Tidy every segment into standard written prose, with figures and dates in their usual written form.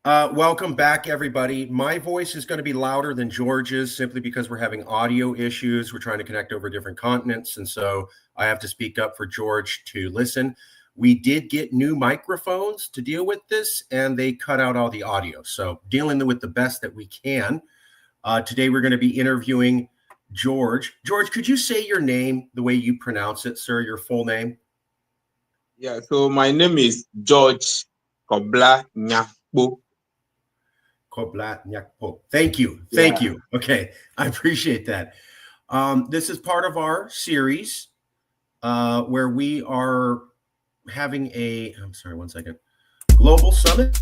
Welcome back, everybody. My voice is going to be louder than George's simply because we're having audio issues. We're trying to connect over different continents, and so I have to speak up for George to listen. We did get new microphones to deal with this, and they cut out all the audio. So dealing with the best that we can. Today, we're going to be interviewing George. George, could you say your name the way you pronounce it, sir, your full name? Yeah, so my name is George Korbla Nyakpo. Korbla Nyakpo. Thank you. Thank you. Okay, I appreciate that. This is part of our series where we are having I'm sorry, one second, global summit.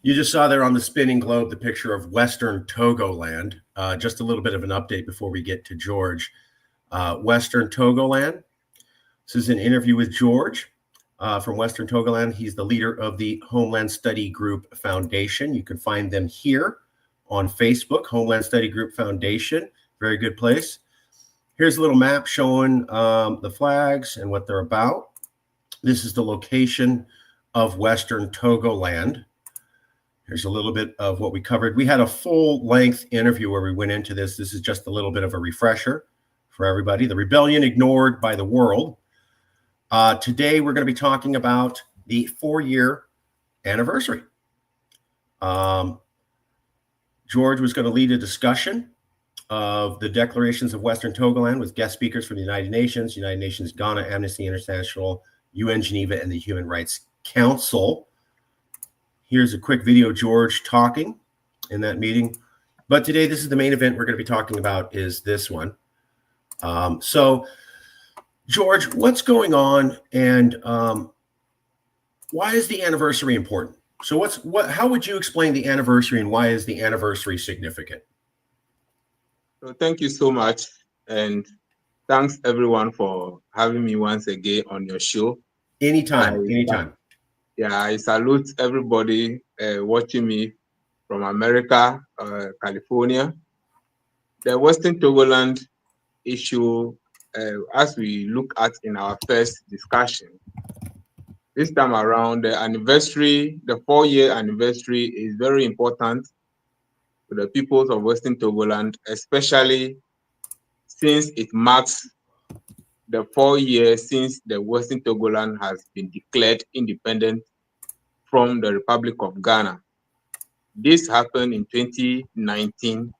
You just saw there on the spinning globe the picture of Western Togoland. Just a little bit of an update before we get to George. Western Togoland. This is an interview with George from Western Togoland. He's the leader of the Homeland Study Group Foundation. You can find them here on Facebook, Homeland Study Group Foundation. Very good place. Here's a little map showing the flags and what they're about. This is the location of Western Togoland. Here's a little bit of what we covered. We had a full-length interview where we went into this. This is just a little bit of a refresher for everybody. The rebellion ignored by the world. Today, we're going to be talking about the 4-year anniversary. George was going to lead a discussion of the declarations of Western Togoland with guest speakers from the United Nations, Ghana, Amnesty International, UN Geneva, and the Human Rights Council. Here's a quick video of George talking in that meeting. But today, this is the main event we're going to be talking about is this one. So, George, what's going on and why is the anniversary important? So how would you explain the anniversary and why is the anniversary significant? So thank you so much. And thanks everyone for having me once again on your show. Anytime. Yeah, I salute everybody watching me from America, California. The Western Togoland issue, as we look at in our first discussion, this time around, the anniversary, the 4-year anniversary is very important to the peoples of Western Togoland, especially since it marks the 4 years since the Western Togoland has been declared independent from the Republic of Ghana. This happened in 2019,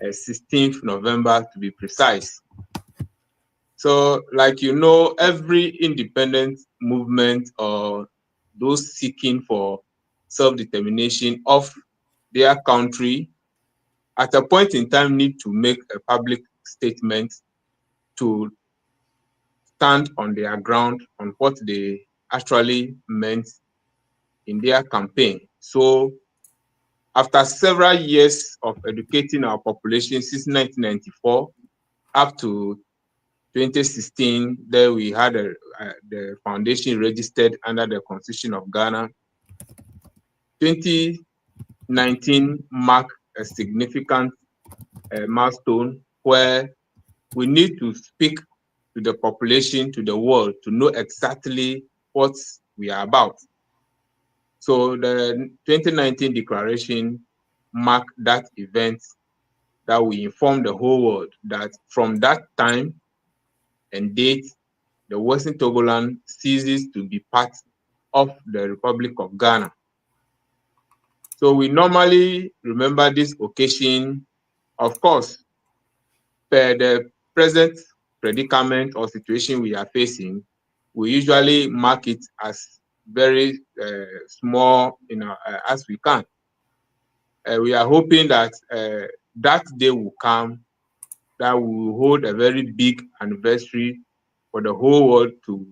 16th November to be precise. So, like you know, every independent movement or those seeking for self-determination of their country at a point in time need to make a public statement to stand on their ground on what they actually meant in their campaign. So after several years of educating our population since 1994 up to 2016, there we had the foundation registered under the Constitution of Ghana. 2019 marked a significant milestone where we need to speak to the population, to the world, to know exactly what we are about. So the 2019 declaration marked that event that we informed the whole world that from that time and date, the Western Togoland ceases to be part of the Republic of Ghana. So we normally remember this occasion, of course, per the present predicament or situation we are facing, we usually mark it as very small, as we can. We are hoping that that day will come, that we will hold a very big anniversary for the whole world to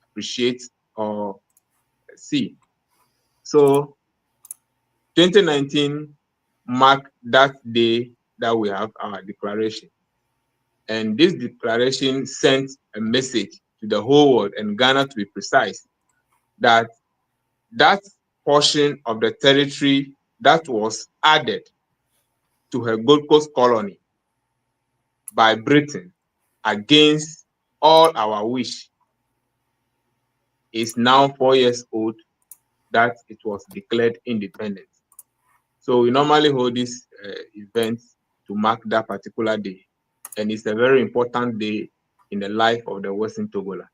appreciate or see. So 2019 marked that day that we have our declaration. And this declaration sent a message to the whole world, and Ghana to be precise, that that portion of the territory that was added to her Gold Coast colony by Britain against all our wish is now 4 years old that it was declared independent. So we normally hold this event to mark that particular day, and it's a very important day in the life of the Western Togoland.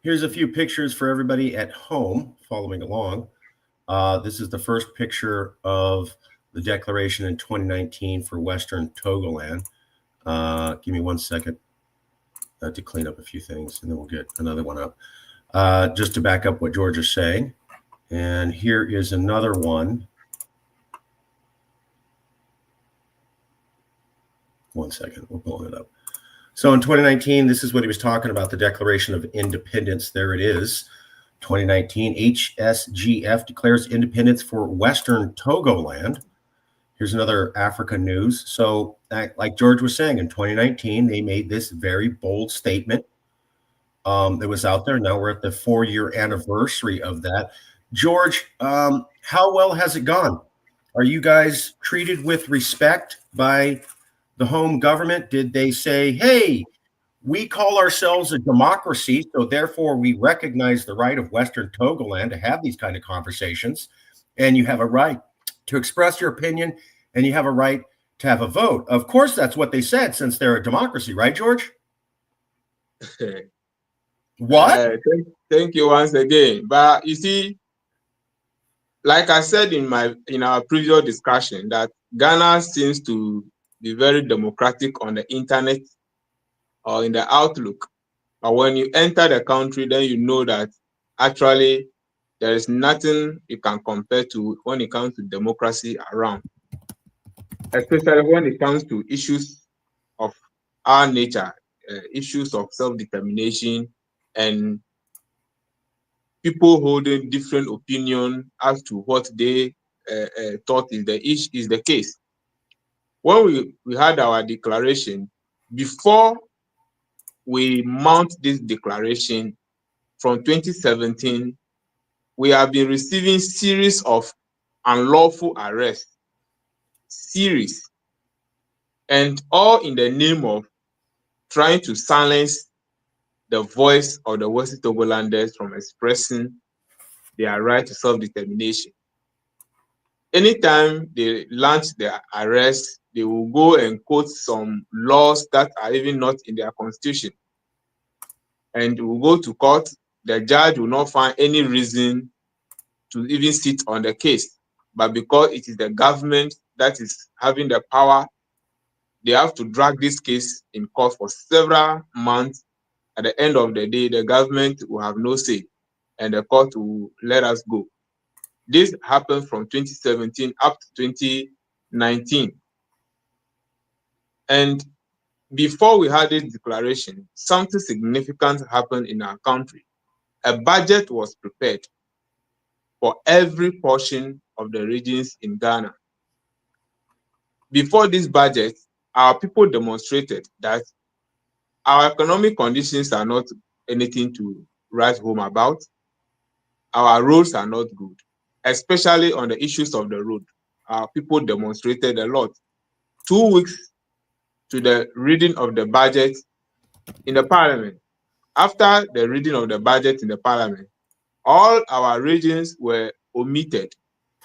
Here's a few pictures for everybody at home following along. This is the first picture of the declaration in 2019 for Western Togoland. Give me 1 second to clean up a few things, and then we'll get another one up. Just to back up what George is saying. And here is another one. 1 second, we're pulling it up. So in 2019, this is what he was talking about, the Declaration of Independence. There it is. 2019, HSGF declares independence for Western Togoland. Here's another Africa news. So like George was saying, in 2019, they made this very bold statement that was out there. Now we're at the 4-year anniversary of that. George, how well has it gone? Are you guys treated with respect by the home government? Did they say, hey, we call ourselves a democracy, so therefore we recognize the right of Western Togoland to have these kind of conversations, and you have a right to express your opinion, and you have a right to have a vote? Of course, that's what they said, since they're a democracy, right, George? What? Thank you once again. But you see, like I said in our previous discussion, that Ghana seems to be very democratic on the internet or in the outlook. But when you enter the country, then you know that actually there is nothing you can compare to when it comes to democracy around, especially when it comes to issues of our nature, issues of self-determination, and people holding different opinion as to what they thought is the case. When we had our declaration, before we mount this declaration from 2017, we have been receiving series of unlawful arrests, and all in the name of trying to silence the voice of the Western Togolanders from expressing their right to self-determination. Anytime they launch their arrest, they will go and quote some laws that are even not in their constitution. And will go to court. The judge will not find any reason to even sit on the case. But because it is the government that is having the power, they have to drag this case in court for several months. At the end of the day, the government will have no say, and the court will let us go. This happened from 2017 up to 2019. And before we had this declaration, something significant happened in our country. A budget was prepared for every portion of the regions in Ghana. Before this budget, our people demonstrated that our economic conditions are not anything to write home about. Our roads are not good, especially on the issues of the road. Our people demonstrated a lot. 2 weeks to the reading of the budget in the parliament. After the reading of the budget in the parliament, all our regions were omitted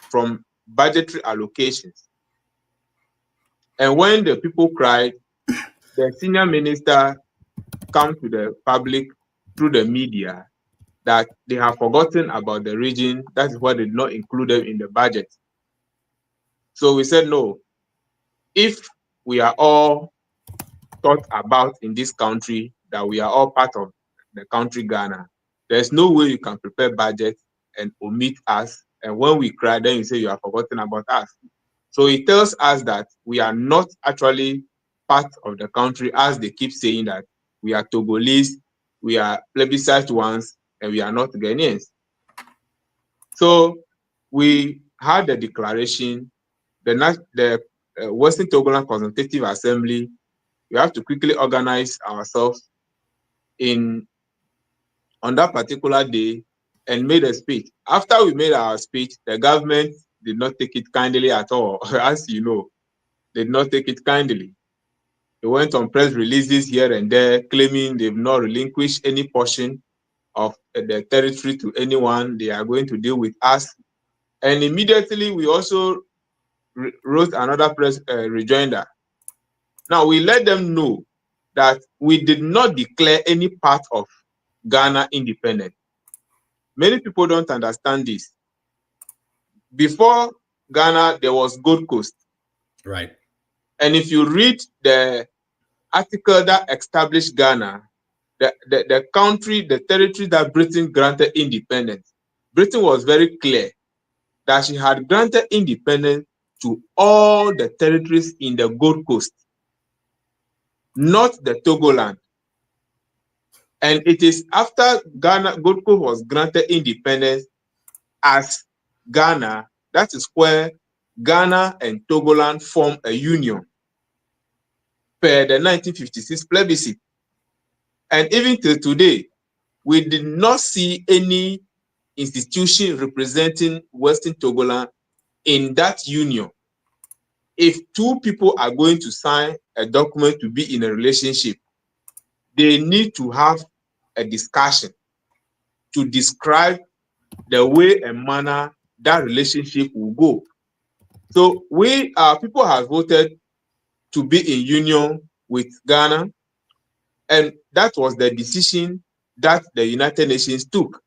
from budgetary allocations. And when the people cried, the senior minister came to the public through the media that they have forgotten about the region. That is why they did not include them in the budget. So we said, no, if we are all thought about in this country, that we are all part of the country Ghana, there's no way you can prepare budget and omit us. And when we cry, then you say you have forgotten about us. So it tells us that we are not actually part of the country, as they keep saying that we are Togolese, we are plebiscite ones, and we are not Ghanaians. So we had the declaration, the Western Togoland Consultative Assembly. We have to quickly organize ourselves on that particular day and made a speech. After we made our speech, the government did not take it kindly at all. As you know, they did not take it kindly. They went on press releases here and there claiming they've not relinquished any portion of the territory to anyone. They are going to deal with us. And immediately we also wrote another press rejoinder. Now we let them know that we did not declare any part of Ghana independent. Many people don't understand this. Before Ghana, there was Gold Coast. Right. And if you read the article that established Ghana, the country, the territory that Britain granted independence, Britain was very clear that she had granted independence to all the territories in the Gold Coast, not the Togoland. And it is after Ghana, Gold Coast was granted independence as Ghana, that is where Ghana and Togoland form a union per the 1956 plebiscite. And even till today, we did not see any institution representing Western Togoland in that union. If two people are going to sign a document to be in a relationship, they need to have a discussion to describe the way and manner that relationship will go. So our people have voted to be in union with Ghana, and that was the decision that the United Nations took.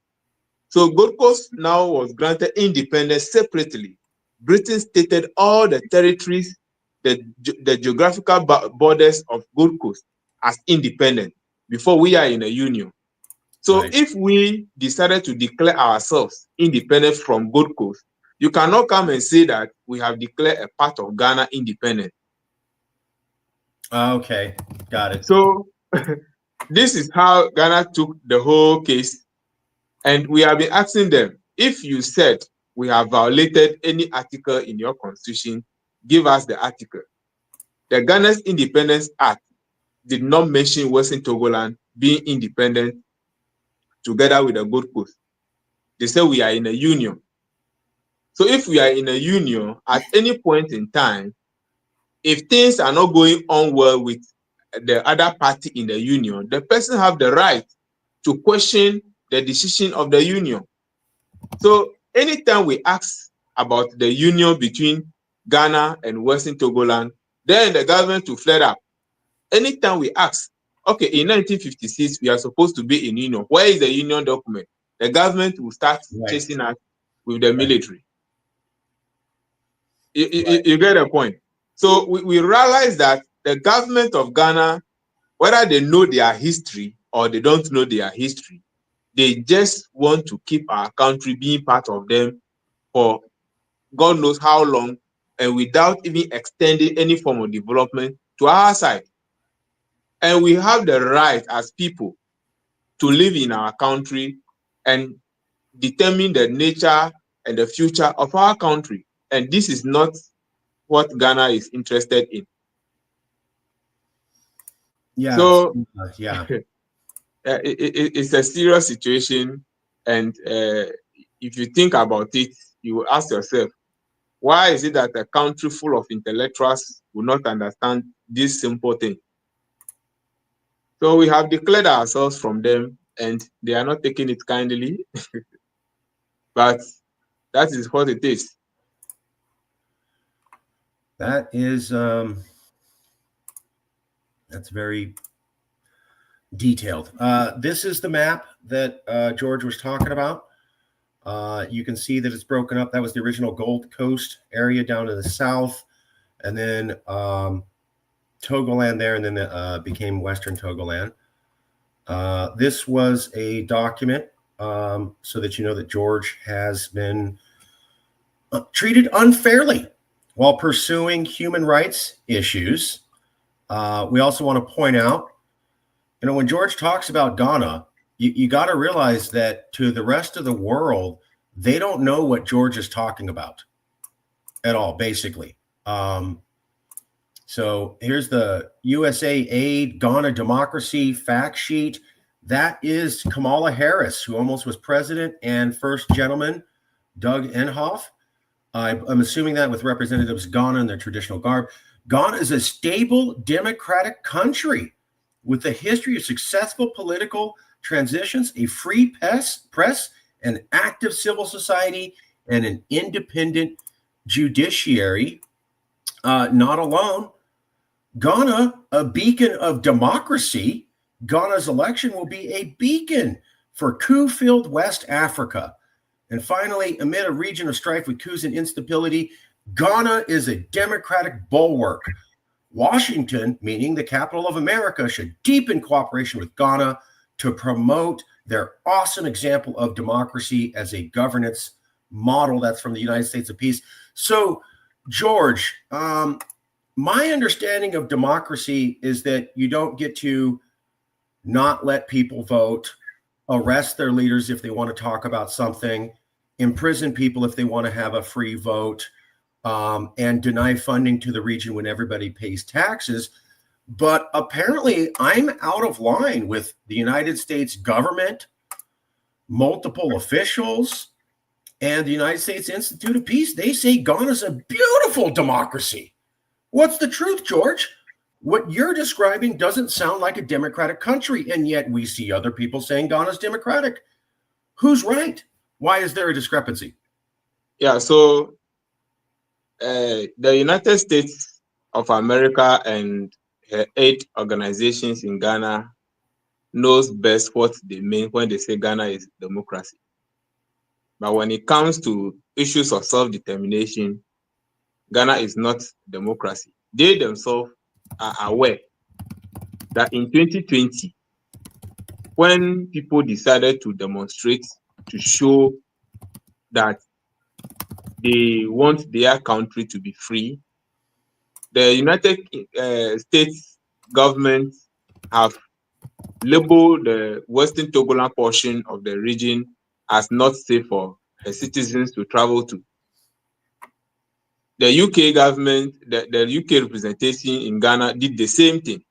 So Gold Coast now was granted independence separately. Britain stated all the territories, the geographical borders of Gold Coast as independent before we are in a union. So Right. if we decided to declare ourselves independent from Gold Coast, you cannot come and say that we have declared a part of Ghana independent. Okay, got it. So this is how Ghana took the whole case. And we have been asking them, if you said we have violated any article in your constitution, give us the article. The Ghana's Independence Act did not mention Western Togoland being independent together with the Gold Coast. They say we are in a union. So if we are in a union, at any point in time, if things are not going on well with the other party in the union, the person have the right to question the decision of the union. So anytime we ask about the union between Ghana and Western Togoland, then the government will flare up. Anytime we ask, okay, in 1956, we are supposed to be in union. Where is the union document? The government will start chasing us with the military. You get the point? So we realize that the government of Ghana, whether they know their history or they don't know their history, they just want to keep our country being part of them for God knows how long, and without even extending any form of development to our side. And we have the right as people to live in our country and determine the nature and the future of our country. And this is not what Ghana is interested in. Yeah. So yeah. it's a serious situation. And if you think about it, you will ask yourself, why is it that a country full of intellectuals will not understand this simple thing? So we have declared ourselves from them, and they are not taking it kindly. But that is what it is. That is that's very detailed. This is the map that George was talking about. You can see that it's broken up. That was the original Gold Coast area down to the south, and then Togoland there, and then it became Western Togoland. This was a document so that you know that George has been treated unfairly while pursuing human rights issues. We also want to point out, you know, when George talks about Ghana, you got to realize that to the rest of the world, they don't know what George is talking about at all, basically. So here's the USA Aid Ghana Democracy fact sheet. That is Kamala Harris, who almost was president, and First Gentleman Doug Emhoff. I'm assuming that with Representatives Ghana in their traditional garb. Ghana is a stable democratic country with a history of successful political transitions, a free press, an active civil society, and an independent judiciary. Not alone. Ghana, a beacon of democracy. Ghana's election will be a beacon for coup-filled West Africa. And finally, amid a region of strife with coups and instability, Ghana is a democratic bulwark. Washington, meaning the capital of America, should deepen cooperation with Ghana to promote their awesome example of democracy as a governance model. That's from the United States of Peace. So, George, my understanding of democracy is that you don't get to not let people vote, arrest their leaders if they want to talk about something, imprison people if they want to have a free vote, and deny funding to the region when everybody pays taxes. But apparently I'm out of line with the United States government, multiple officials, and the United States Institute of Peace. They say Ghana's a beautiful democracy. What's the truth, George? What you're describing doesn't sound like a democratic country, and yet we see other people saying Ghana's democratic. Who's right? Why is there a discrepancy? Yeah, so the United States of America and her aid organizations in Ghana knows best what they mean when they say Ghana is democracy. But when it comes to issues of self-determination, Ghana is not democracy. They themselves are aware that in 2020, when people decided to demonstrate to show that they want their country to be free, the United States government have labeled the Western Togoland portion of the region as not safe for her citizens to travel to. The UK government, the UK representation in Ghana did the same thing.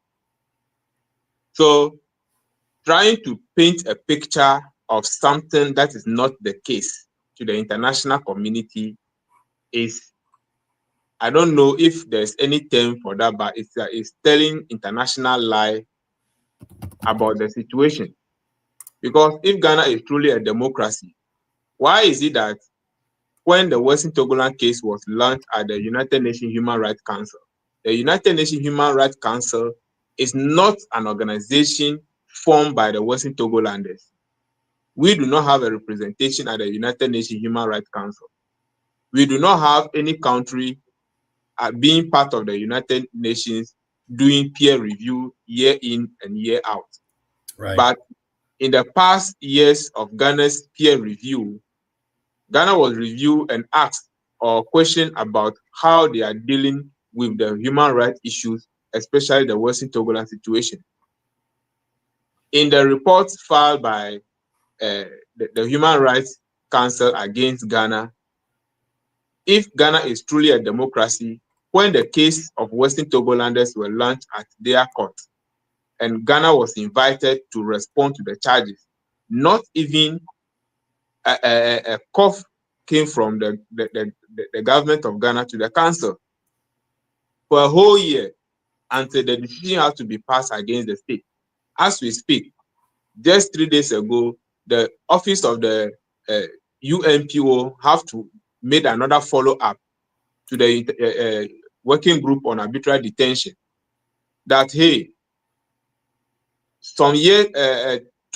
So trying to paint a picture of something that is not the case to the international community is, I don't know if there's any term for that, but it's telling international lie about the situation. Because if Ghana is truly a democracy, why is it that when the Western Togoland case was launched at the United Nations Human Rights Council, the United Nations Human Rights Council is not an organization formed by the Western Togolanders. We do not have a representation at the United Nations Human Rights Council. We do not have any country being part of the United Nations doing peer review year in and year out. Right. But in the past years of Ghana's peer review, Ghana was reviewed and asked or questioned about how they are dealing with the human rights issues, especially the Western Togoland situation. In the reports filed by the Human Rights Council against Ghana, if Ghana is truly a democracy, when the case of Western Togolanders were launched at their court, and Ghana was invited to respond to the charges, not even a cough came from the government of Ghana to the council for a whole year until the decision had to be passed against the state. As we speak, just 3 days ago, the office of the UNPO have to make another follow-up to the working group on arbitrary detention that, hey, 2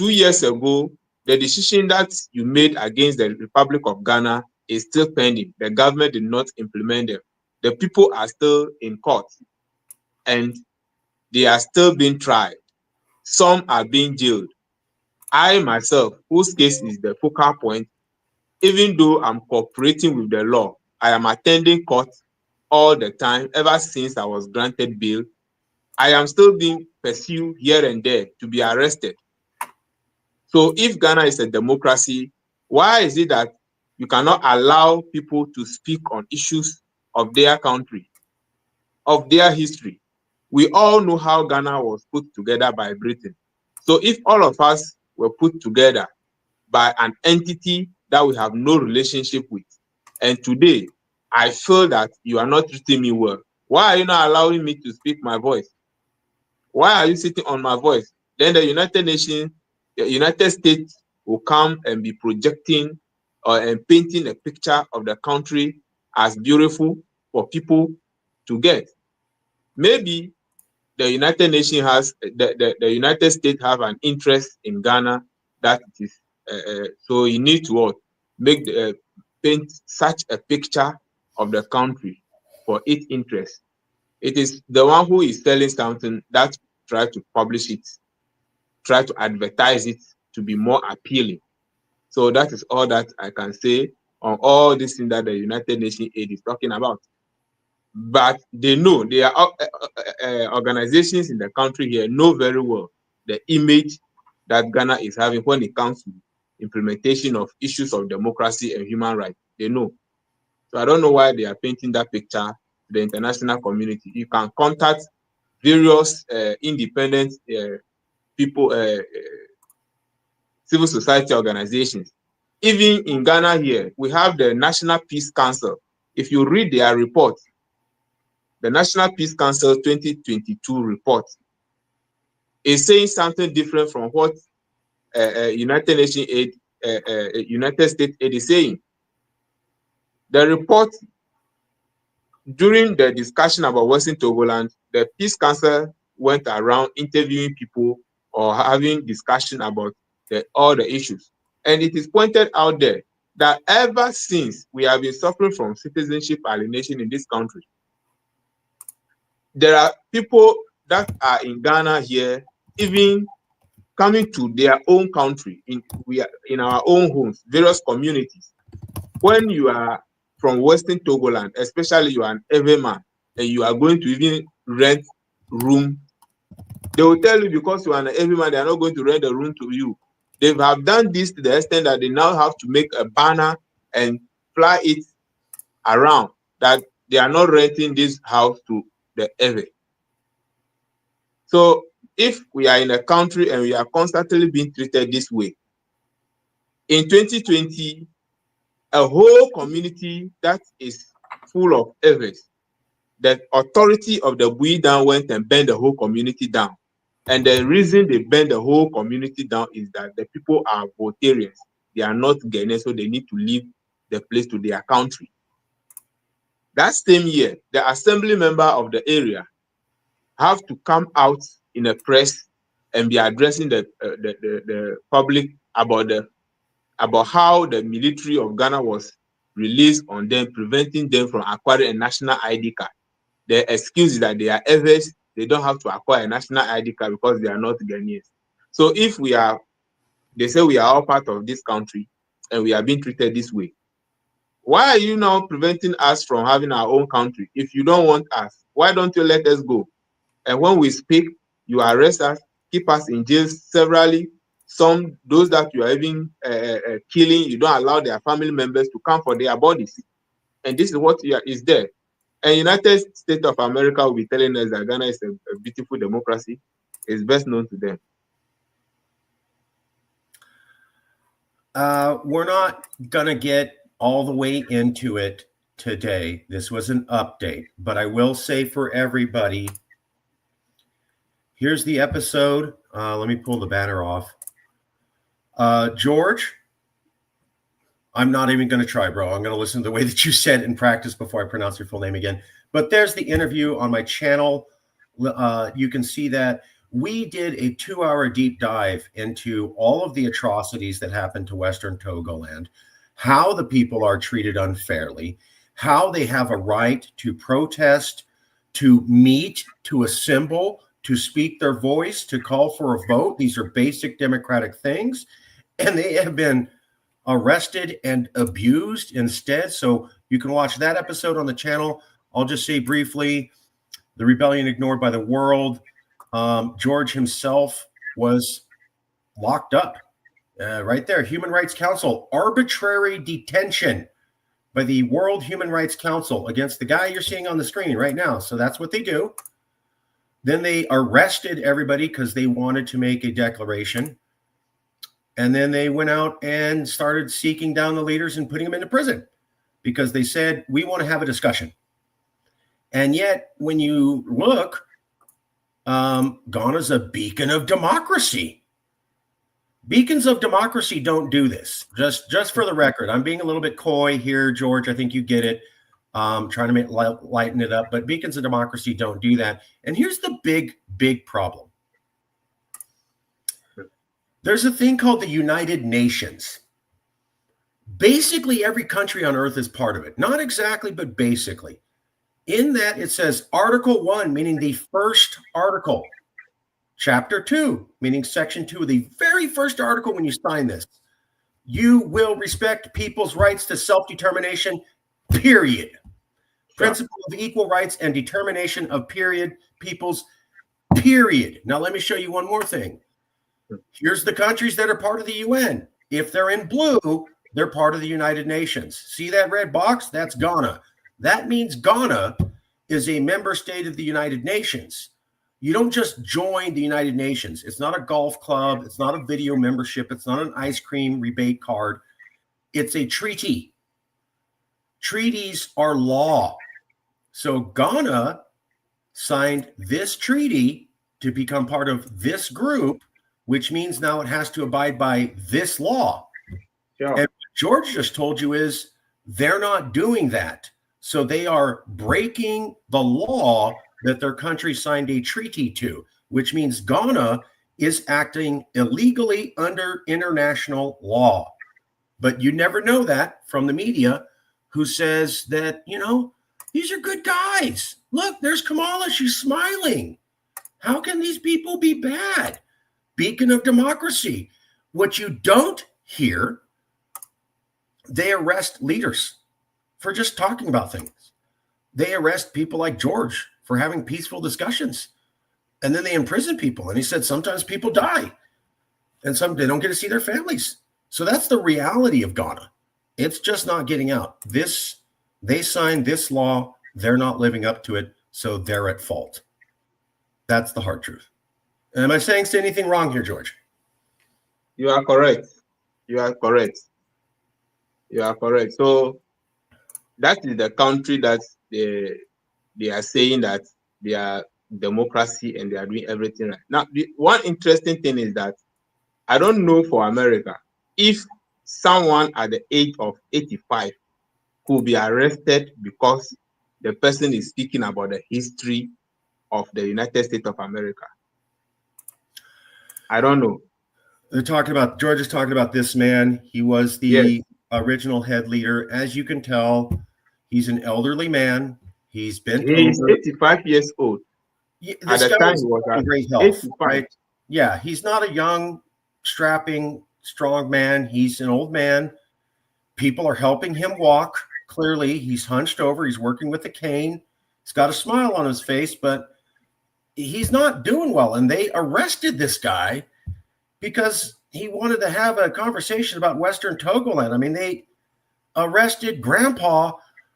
years ago, the decision that you made against the Republic of Ghana is still pending. The government did not implement them. The people are still in court and they are still being tried. Some are being jailed. I myself, whose case is the focal point, even though I'm cooperating with the law, I am attending court all the time ever since I was granted bail. I am still being pursued here and there to be arrested. So if Ghana is a democracy, why is it that you cannot allow people to speak on issues of their country, of their history? We all know how Ghana was put together by Britain. So if all of us were put together by an entity that we have no relationship with, and today I feel that you are not treating me well, why are you not allowing me to speak my voice? Why are you sitting on my voice? Then the United Nations, the United States will come and be projecting and painting a picture of the country as beautiful for people to get. Maybe the United Nations has, the United States have an interest in Ghana that is, so you need to what? Make paint such a picture of the country for its interest. It is the one who is selling something that try to publish it, try to advertise it to be more appealing. So that is all that I can say on all this thing that the United Nations aid is talking about. But they know, there are organizations in the country here know very well the image that Ghana is having when it comes to implementation of issues of democracy and human rights. They know. So I don't know why they are painting that picture to the international community. You can contact various independent people, civil society organizations. Even in Ghana here, we have the National Peace Council. If you read their report, the National Peace Council 2022 report is saying something different from what United Nations aid, United States aid is saying. The report, during the discussion about Western Togoland, the Peace Council went around interviewing people or having discussion about all the issues. And it is pointed out there that ever since we have been suffering from citizenship alienation in this country, there are people that are in Ghana here, even coming to their own country, we are in our own homes, various communities. When you are from Western Togoland, especially you are an everyman, and you are going to even rent room, they will tell you because you are an everyman, they are not going to rent a room to you. They have done this to the extent that they now have to make a banner and fly it around that they are not renting this house to the Ewe. So if we are in a country and we are constantly being treated this way, in 2020, a whole community that is full of Ewes, the authority of the Bui down went and bent the whole community down. And the reason they bent the whole community down is that the people are Voltarians. They are not Ghanaians, so they need to leave the place to their country. That same year, the assembly member of the area have to come out in a press and be addressing the public about how the military of Ghana was released on them, preventing them from acquiring a national ID card. The excuse is that they are Evers, they don't have to acquire a national ID card because they are not Ghanaians. So if we are, they say we are all part of this country and we are being treated this way, why are you now preventing us from having our own country? If you don't want us, why don't you let us go? And when we speak, you arrest us, keep us in jail severally. Some, those that you are even killing, you don't allow their family members to come for their bodies. And this is what is there. And United States of America will be telling us that Ghana is a beautiful democracy. It's best known to them. We're not going to get all the way into it today. This was an update, but I will say for everybody, here's the episode. Let me pull the banner off. George, I'm not even going to try, bro. I'm going to listen to the way that you said it and practice before I pronounce your full name again. But there's the interview on my channel. You can see that we did a 2-hour deep dive into all of the atrocities that happened to Western Togoland, how the people are treated unfairly, how they have a right to protest, to meet, to assemble, to speak their voice, to call for a vote. These are basic democratic things, and they have been arrested and abused instead. So you can watch that episode on the channel. I'll just say briefly, the rebellion ignored by the world. George himself was locked up right there. Human Rights Council, arbitrary detention by the World Human Rights Council against the guy you're seeing on the screen right now. So that's what they do. Then they arrested everybody because they wanted to make a declaration. And then they went out and started seeking down the leaders and putting them into prison because they said, we want to have a discussion. And yet, when you look, Ghana's a beacon of democracy. Beacons of democracy don't do this. Just for the record, I'm being a little bit coy here, George. I think you get it. Trying to lighten it up. But beacons of democracy don't do that. And here's the big problem. There's a thing called the United Nations. Basically, every country on earth is part of it. Not exactly, but basically. In that, it says Article 1, meaning the first article. Chapter 2, meaning Section 2, the very first article when you sign this. You will respect people's rights to self-determination, period. Principle of equal rights and determination of peoples, period. Now, let me show you one more thing. Here's the countries that are part of the UN. If they're in blue, they're part of the United Nations. See that red box? That's Ghana. That means Ghana is a member state of the United Nations. You don't just join the United Nations. It's not a golf club. It's not a video membership. It's not an ice cream rebate card. It's a treaty. Treaties are law. So Ghana signed this treaty to become part of this group, which means now it has to abide by this law. Yeah. And what George just told you is they're not doing that. So they are breaking the law that their country signed a treaty to, which means Ghana is acting illegally under international law. But you never know that from the media, who says that, you know, these are good guys. Look, there's Kamala. She's smiling. How can these people be bad? Beacon of democracy. What you don't hear, they arrest leaders for just talking about things. They arrest people like George for having peaceful discussions. And then they imprison people. And he said sometimes people die. And some they don't get to see their families. So that's the reality of Ghana. It's just not getting out. They signed this law. They're not living up to it. So they're at fault. That's the hard truth. Am I saying anything wrong here, George? You are correct. You are correct. You are correct. So that is the country that they are saying that they are democracy and they are doing everything right. Now, the one interesting thing is that I don't know for America if someone at the age of 85 could be arrested because the person is speaking about the history of the United States of America. I don't know. George is talking about this man. He was the original head leader. As you can tell, he's an elderly man. He's 85 years old. At the time, he was in great health, right? Yeah, he's not a young, strapping, strong man. He's an old man. People are helping him walk. Clearly, he's hunched over. He's working with a cane. He's got a smile on his face, but he's not doing well. And they arrested this guy because he wanted to have a conversation about Western Togoland. I mean, they arrested Grandpa,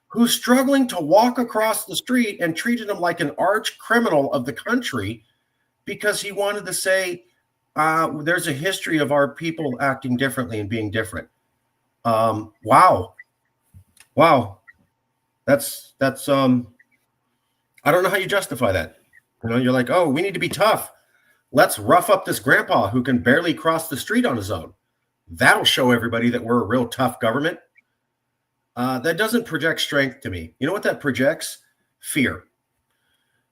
who's struggling to walk across the street, and treated him like an arch criminal of the country because he wanted to say there's a history of our people acting differently and being different. Wow. That's I don't know how you justify that. You know, you're like, oh, we need to be tough. Let's rough up this grandpa who can barely cross the street on his own. That'll show everybody that we're a real tough government. That doesn't project strength to me. You know what that projects? Fear.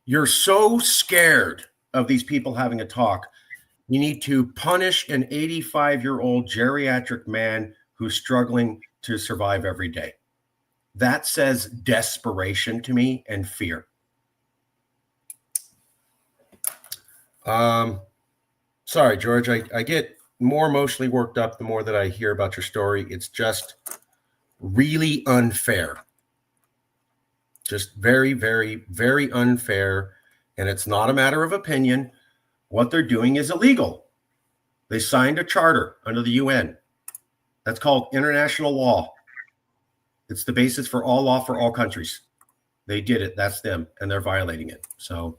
You're so scared of these people having a talk. You need to punish an 85-year-old geriatric man who's struggling to survive every day. That says desperation to me and fear. Sorry, George, I get more emotionally worked up the more that I hear about your story. It's just really unfair. Just very, very, very unfair. And it's not a matter of opinion. What they're doing is illegal. They signed a charter under the UN. That's called international law. It's the basis for all law for all countries. They did it. That's them. And they're violating it. So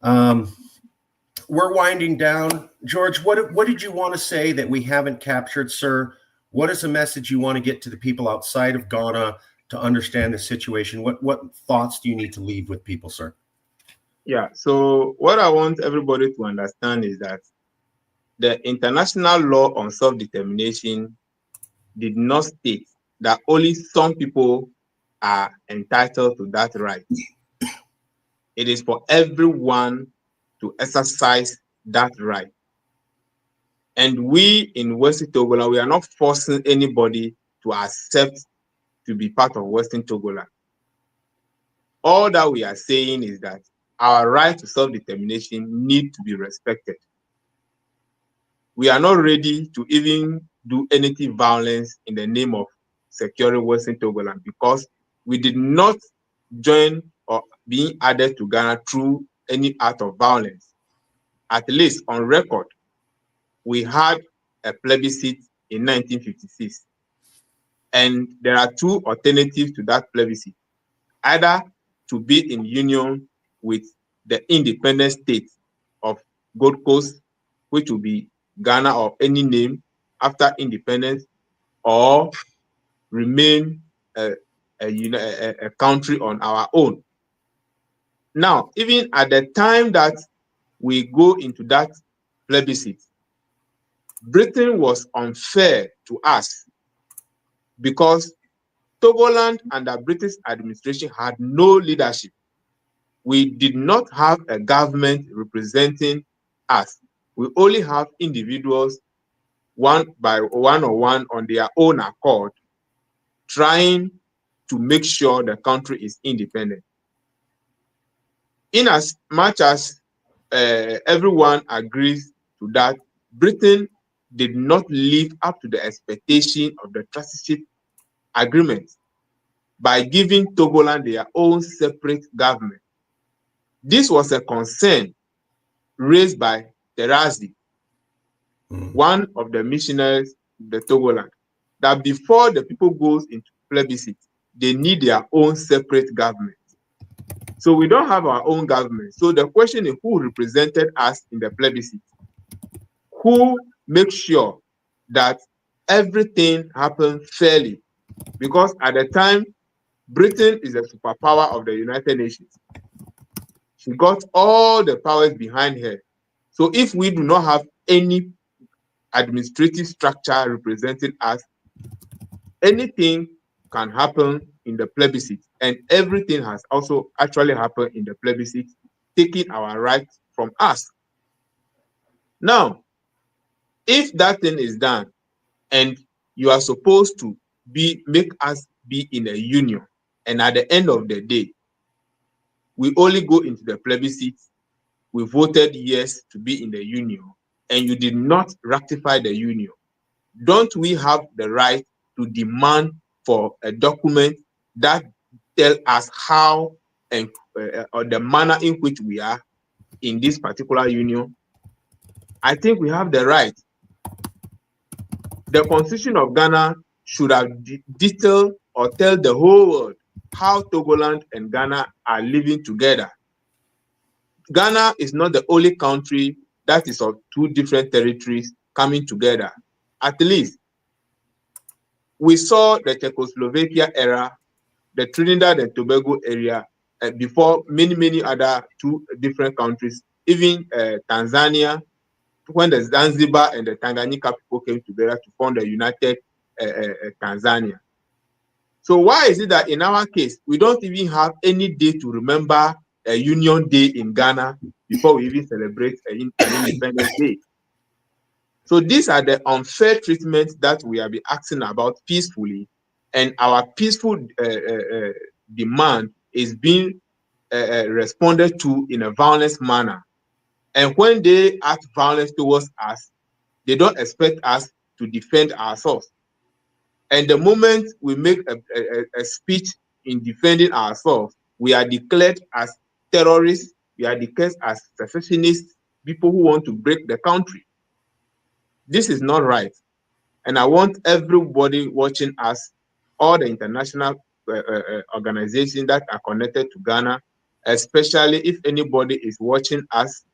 We're winding down. George, what did you want to say that we haven't captured, sir? What is a message you want to get to the people outside of Ghana to understand the situation? What thoughts do you need to leave with people, sir? Yeah, so what I want everybody to understand is that the international law on self-determination did not state that only some people are entitled to that right. It is for everyone to exercise that right. And we in Western Togoland, we are not forcing anybody to accept to be part of Western Togoland. All that we are saying is that our right to self-determination need to be respected. We are not ready to even do anything violence in the name of securing Western Togoland because we did not join or being added to Ghana through any act of violence. At least on record, we had a plebiscite in 1956. And there are two alternatives to that plebiscite. Either to be in union with the independent state of Gold Coast, which will be Ghana or any name after independence, or remain a country on our own. Now, even at the time that we go into that plebiscite, Britain was unfair to us because Togoland under British administration had no leadership. We did not have a government representing us. We only have individuals, one on their own accord, trying to make sure the country is independent. In as much as everyone agrees to that, Britain did not live up to the expectation of the trusteeship agreement by giving Togoland their own separate government. This was a concern raised by Terazi, one of the missionaries of the Togoland, that before the people goes into plebiscite, they need their own separate government. So we don't have our own government. So the question is who represented us in the plebiscite? Who makes sure that everything happened fairly? Because at the time, Britain is a superpower of the United Nations. She got all the powers behind her. So if we do not have any administrative structure representing us, anything can happen in the plebiscite. And everything has also actually happened in the plebiscite, taking our rights from us. Now, if that thing is done and you are supposed to make us be in a union, and at the end of the day, we only go into the plebiscite, we voted yes to be in the union, and you did not ratify the union, don't we have the right to demand for a document that tells us how and or the manner in which we are in this particular union? I think we have the right. The Constitution of Ghana should have detailed or tell the whole world how Togoland and Ghana are living together. Ghana is not the only country that is of two different territories coming together. At least we saw the Czechoslovakia era, the Trinidad and Tobago area, before many other two different countries, even Tanzania, when the Zanzibar and the Tanganyika people came together to form the United Tanzania. So why is it that in our case, we don't even have any day to remember a Union Day in Ghana before we even celebrate an Independence Day? So these are the unfair treatments that we have been asking about peacefully, and our peaceful demand is being responded to in a violent manner. And when they act violence towards us, they don't expect us to defend ourselves. And the moment we make a speech in defending ourselves, we are declared as terrorists, we are declared as secessionists, people who want to break the country. This is not right. And I want everybody watching us, all the international organizations that are connected to Ghana, especially if anybody is watching us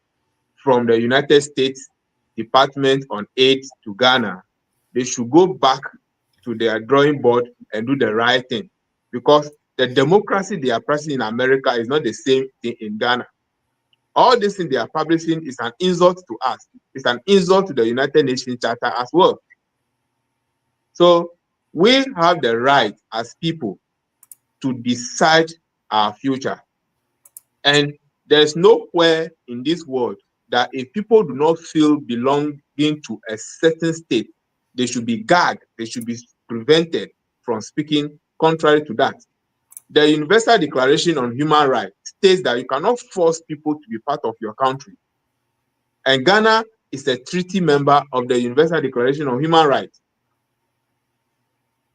from the United States Department on Aid to Ghana, they should go back to their drawing board and do the right thing, because the democracy they are practicing in America is not the same thing in Ghana. All this thing they are publishing is an insult to us. It's an insult to the United Nations Charter as well. So we have the right as people to decide our future. And there's nowhere in this world that if people do not feel belonging to a certain state, they should be gagged, they should be prevented from speaking contrary to that. The Universal Declaration on Human Rights states that you cannot force people to be part of your country. And Ghana is a treaty member of the Universal Declaration on Human Rights.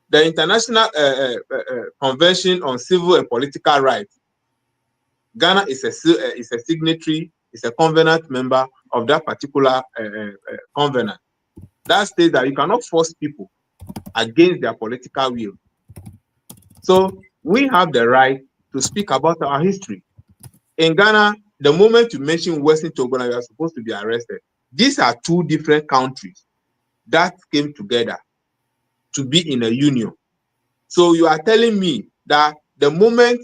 The International Convention on Civil and Political Rights, Ghana is a signatory, is a covenant member of that particular covenant. That states that you cannot force people against their political will. So we have the right to speak about our history. In Ghana, the moment you mention Western Togoland, you are supposed to be arrested. These are two different countries that came together to be in a union. So you are telling me that the moment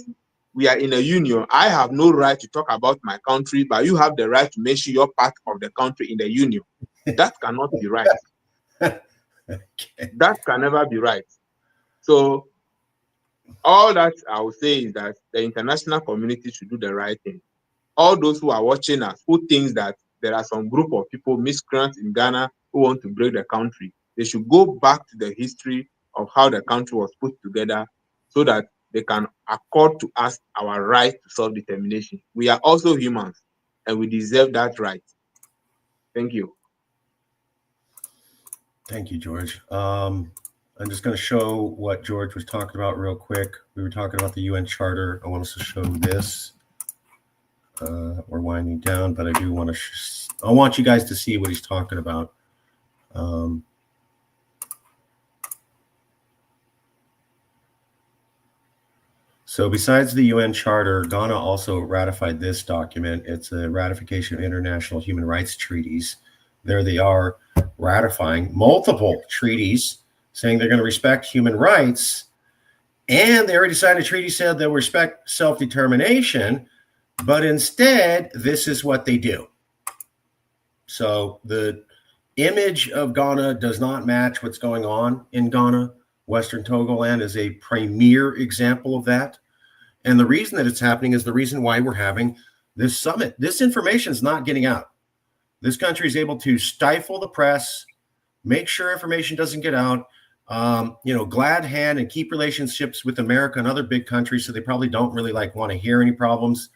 we are in a union, I have no right to talk about my country, but you have the right to mention your part of the country in the union. That cannot be right. Okay. That can never be right. So all that I will say is that the international community should do the right thing. All those who are watching us, who think that there are some group of people, miscreants in Ghana, who want to break the country, they should go back to the history of how the country was put together so that they can accord to us our right to self-determination. We are also humans and we deserve that right. Thank you. Thank you, George. I'm just going to show what George was talking about real quick. We were talking about the UN Charter. I want us to show this. We're winding down, but I do want to. I want you guys to see what he's talking about. So besides the UN Charter, Ghana also ratified this document. It's a ratification of international human rights treaties. There they are, ratifying multiple treaties, saying they're going to respect human rights. And they already signed a treaty said they'll respect self-determination, but instead, this is what they do. So the image of Ghana does not match what's going on in Ghana. Western Togoland is a premier example of that. And the reason that it's happening is the reason why we're having this summit. This information is not getting out. This country is able to stifle the press, make sure information doesn't get out, glad hand and keep relationships with America and other big countries. So they probably don't really want to hear any problems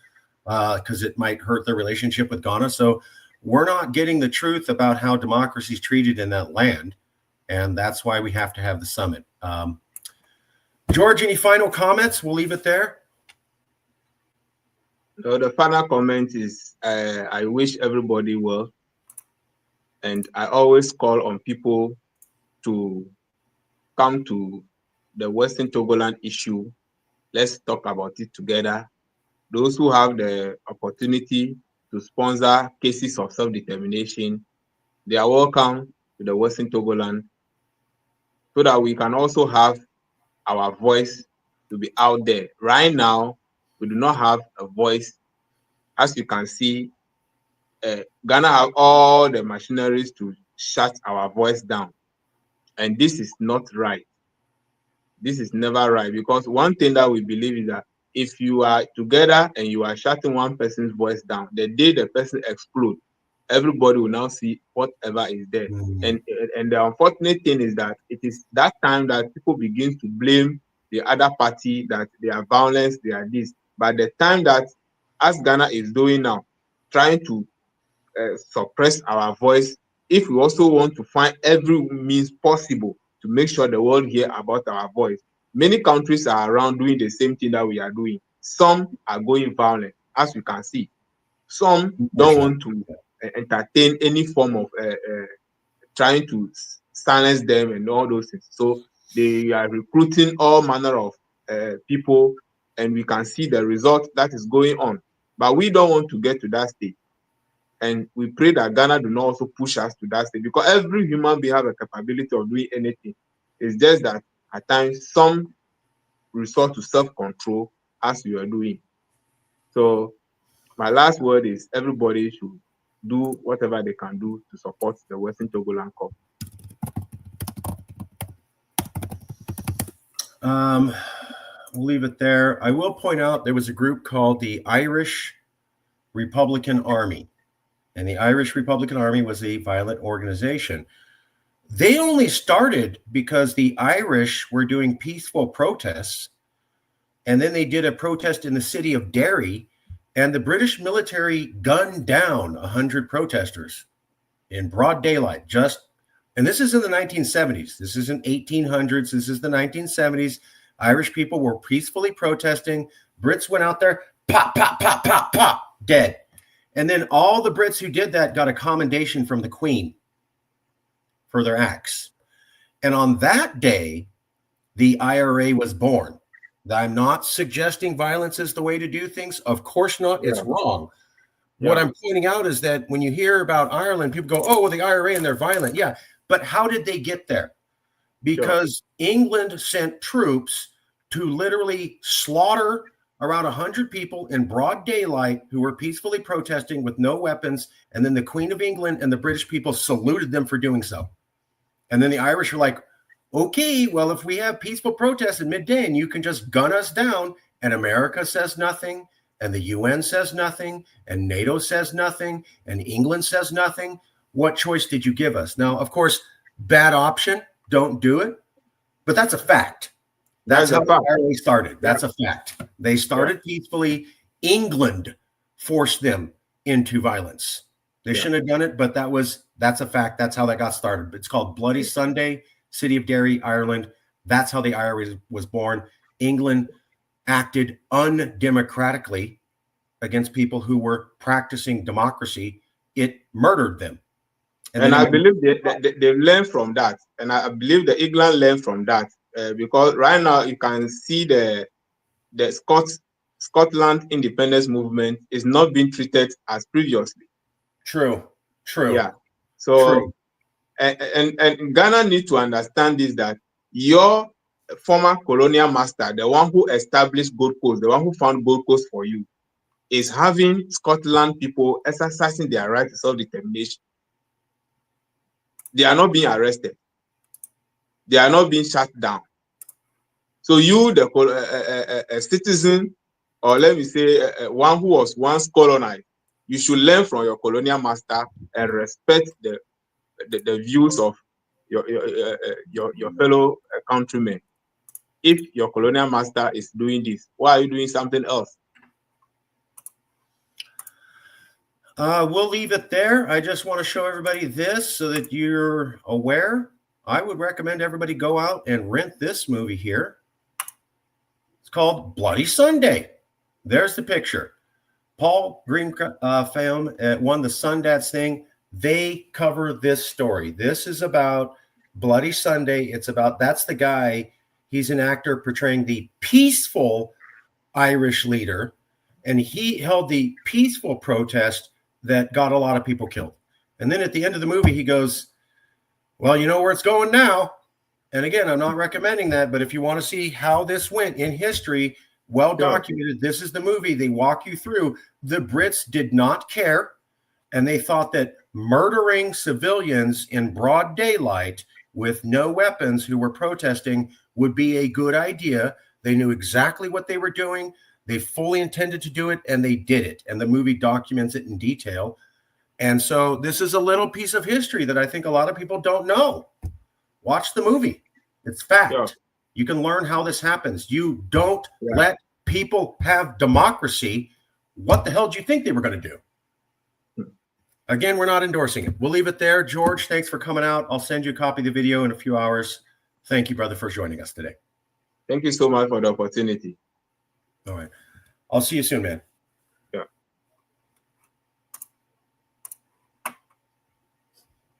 because it might hurt their relationship with Ghana. So we're not getting the truth about how democracy is treated in that land. And that's why we have to have the summit. George, any final comments? We'll leave it there. So the final comment is I wish everybody well. And I always call on people to come to the Western Togoland issue. Let's talk about it together. Those who have the opportunity to sponsor cases of self-determination, they are welcome to the Western Togoland so that we can also have our voice to be out there. Right now, we do not have a voice. As you can see, Ghana have all the machineries to shut our voice down. And this is not right. This is never right, because one thing that we believe is that if you are together and you are shutting one person's voice down, the day the person explodes, everybody will now see whatever is there. And the unfortunate thing is that it is that time that people begin to blame the other party, that they are violence, they are this. But the time that, as Ghana is doing now, trying to suppress our voice, if we also want to find every means possible to make sure the world hear about our voice. Many countries are around doing the same thing that we are doing. Some are going violent, as you can see. Some don't want to entertain any form of trying to silence them and all those things. So they are recruiting all manner of people and we can see the result that is going on. But we don't want to get to that stage. And we pray that Ghana do not also push us to that stage, because every human being has a capability of doing anything. It's just that at times some resort to self-control as we are doing. So my last word is everybody should do whatever they can do to support the Western Togoland Cup. We'll leave it there. I will point out there was a group called the Irish Republican Army, and the Irish Republican Army was a violent organization. They only started because the Irish were doing peaceful protests, and then they did a protest in the city of Derry, and the British military gunned down 100 protesters in broad daylight. And this is in the 1970s. This isn't 1800s. This is the 1970s. Irish people were peacefully protesting. Brits went out there, pop, pop, pop, pop, pop, dead. And then all the Brits who did that got a commendation from the Queen for their acts. And on that day, the IRA was born. I'm not suggesting violence is the way to do things. Of course not. It's wrong. What I'm pointing out is that when you hear about Ireland, people go, oh, well, the IRA and they're violent. Yeah. But how did they get there? Because England sent troops to literally slaughter around 100 people in broad daylight who were peacefully protesting with no weapons. And then the Queen of England and the British people saluted them for doing so. And then the Irish were like, okay, well, if we have peaceful protests at midday and you can just gun us down, and America says nothing, and the UN says nothing, and NATO says nothing, and England says nothing, what choice did you give us? Now, of course, bad option, don't do it, but that's a fact. That's how they started. That's a fact. They started peacefully. England forced them into violence. They shouldn't have done it, but that's a fact. That's how that got started. It's called Bloody Sunday, City of Derry, Ireland. That's how the IRA was born. England acted undemocratically against people who were practicing democracy. It murdered them. And I believe they learned from that. And I believe that England learned from that. Because right now you can see the Scotland independence movement is not being treated as previously. True. Yeah. So, and Ghana needs to understand this, that your former colonial master, the one who established Gold Coast, the one who found Gold Coast for you, is having Scotland people exercising their right to self-determination. They are not being arrested. They are not being shut down. So you, a citizen, or let me say one who was once colonized, you should learn from your colonial master and respect the views of your fellow countrymen. If your colonial master is doing this, why are you doing something else? We'll leave it there. I just want to show everybody this so that you're aware. I would recommend everybody go out and rent this movie here. It's called Bloody Sunday. There's the picture. Paul Green film won the Sundance thing. They cover this story. This is about Bloody Sunday. It's about, that's the guy. He's an actor portraying the peaceful Irish leader, and he held the peaceful protest that got a lot of people killed. And then at the end of the movie, he goes, well, you know where it's going now. And again, I'm not recommending that, but if you want to see how this went in history, well documented, this is the movie. They walk you through. The Brits did not care, and they thought that murdering civilians in broad daylight with no weapons who were protesting would be a good idea. They knew exactly what they were doing. They fully intended to do it, and they did it. And the movie documents it in detail. And so this is a little piece of history that I think a lot of people don't know. Watch the movie. It's fact. Yeah. You can learn how this happens. You don't let people have democracy. What the hell did you think they were going to do? Again, we're not endorsing it. We'll leave it there. George, thanks for coming out. I'll send you a copy of the video in a few hours. Thank you, brother, for joining us today. Thank you so much for the opportunity. All right. I'll see you soon, man.